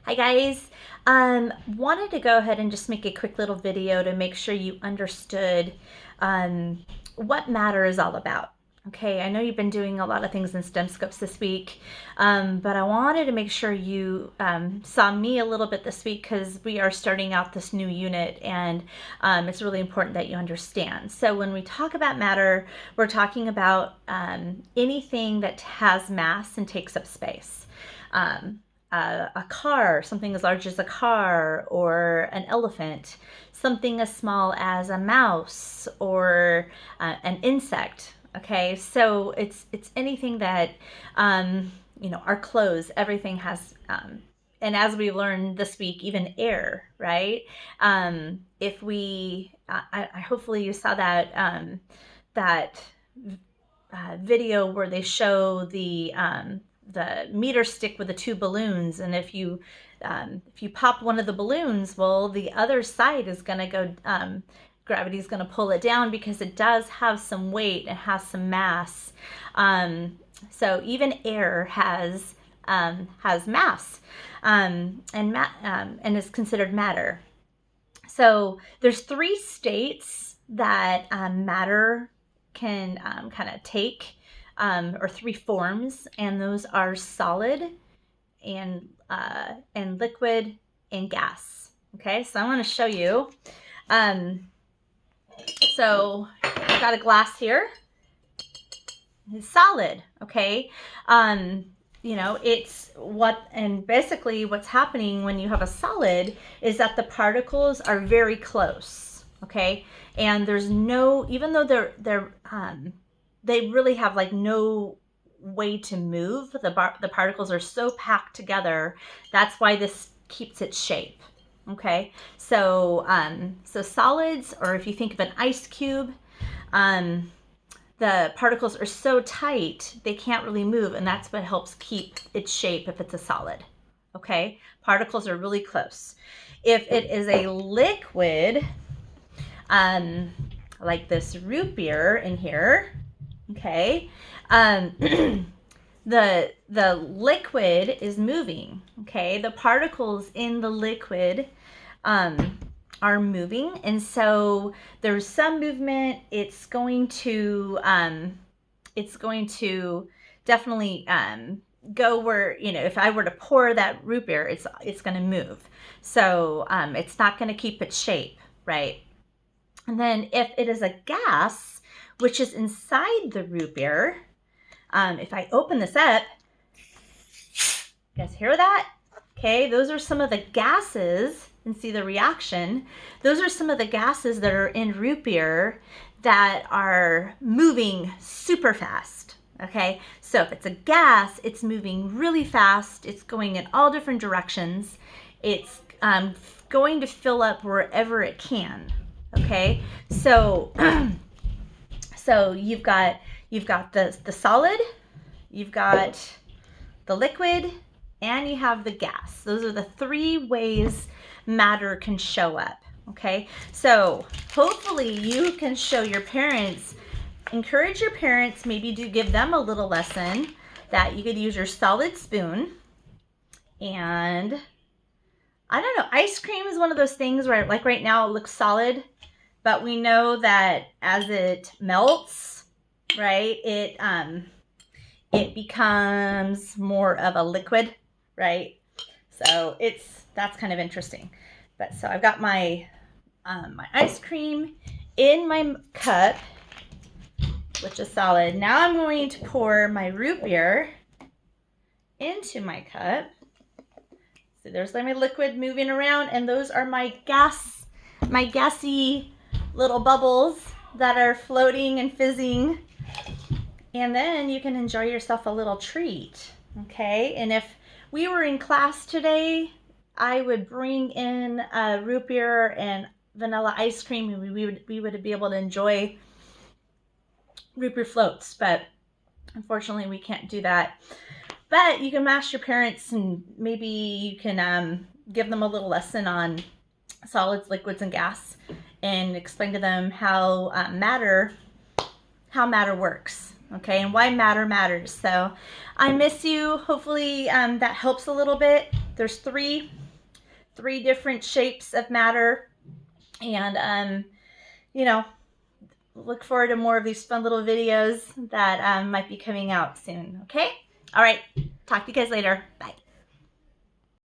Hi guys. Wanted to go ahead and just make a quick little video to make sure you understood what matter is all about. Okay, I know you've been doing a lot of things in STEM Scopes this week, but I wanted to make sure you saw me a little bit this week because we are starting out this new unit, and it's really important that you understand. So when we talk about matter, we're talking about anything that has mass and takes up space. A car, something as large as a car, or an elephant, something as small as a mouse or an insect. Okay, so it's anything that our clothes, everything has, and as we learned this week, even air, right? If we, I hopefully you saw that video where they show the meter stick with the two balloons, and if you pop one of the balloons, well, the other side is going to go, gravity is going to pull it down because it does have some weight, it has some mass. So even air has mass, and is considered matter. So there's three states that matter can kind of take, or three forms, and those are solid and liquid and gas. Okay, so I want to show you. So I've got a glass here. It's solid. Okay, it's and basically what's happening when you have a solid is that the particles are very close. Okay, and there's no, even though they really have like no way to move. The particles are so packed together. That's why this keeps its shape. Okay, so solids, or if you think of an ice cube, the particles are so tight they can't really move, and that's what helps keep its shape if it's a solid. Okay, particles are really close. If it is a liquid, like this root beer in here, okay, the liquid is moving. Okay, the particles in the liquid are moving, and so there's some movement. It's going to definitely go where, if I were to pour that root beer, it's going to move. So it's not going to keep its shape, right? And then if it is a gas, which is inside the root beer, if I open this up, you guys hear that? Okay, those are some of the gases, and see the reaction. Those are some of the gases that are in root beer that are moving super fast. Okay, so if it's a gas, it's moving really fast. It's going in all different directions. It's going to fill up wherever it can. Okay, so so you've got the solid, you've got the liquid, and you have the gas. Those are the three ways matter can show up. Okay, so hopefully you can show your parents, encourage your parents, maybe do give them a little lesson that you could use your solid spoon. And I don't know, ice cream is one of those things where, like right now, it looks solid, but we know that as it melts, right, it becomes more of a liquid, right? So that's kind of interesting. But so I've got my my ice cream in my cup, which is solid. Now I'm going to pour my root beer into my cup. So there's my liquid moving around, and those are my gassy little bubbles that are floating and fizzing. And then you can enjoy yourself a little treat. Okay, and if we were in class today, I would bring in root beer and vanilla ice cream, and we would be able to enjoy root beer floats. But unfortunately, we can't do that. But you can ask your parents, and maybe you can give them a little lesson on solids, liquids, and gas, and explain to them how matter works. Okay, and why matter matters. So I miss you. Hopefully that helps a little bit. there's three different shapes of matter, and you know, look forward to more of these fun little videos that might be coming out soon. Okay, all right, talk to you guys later. Bye.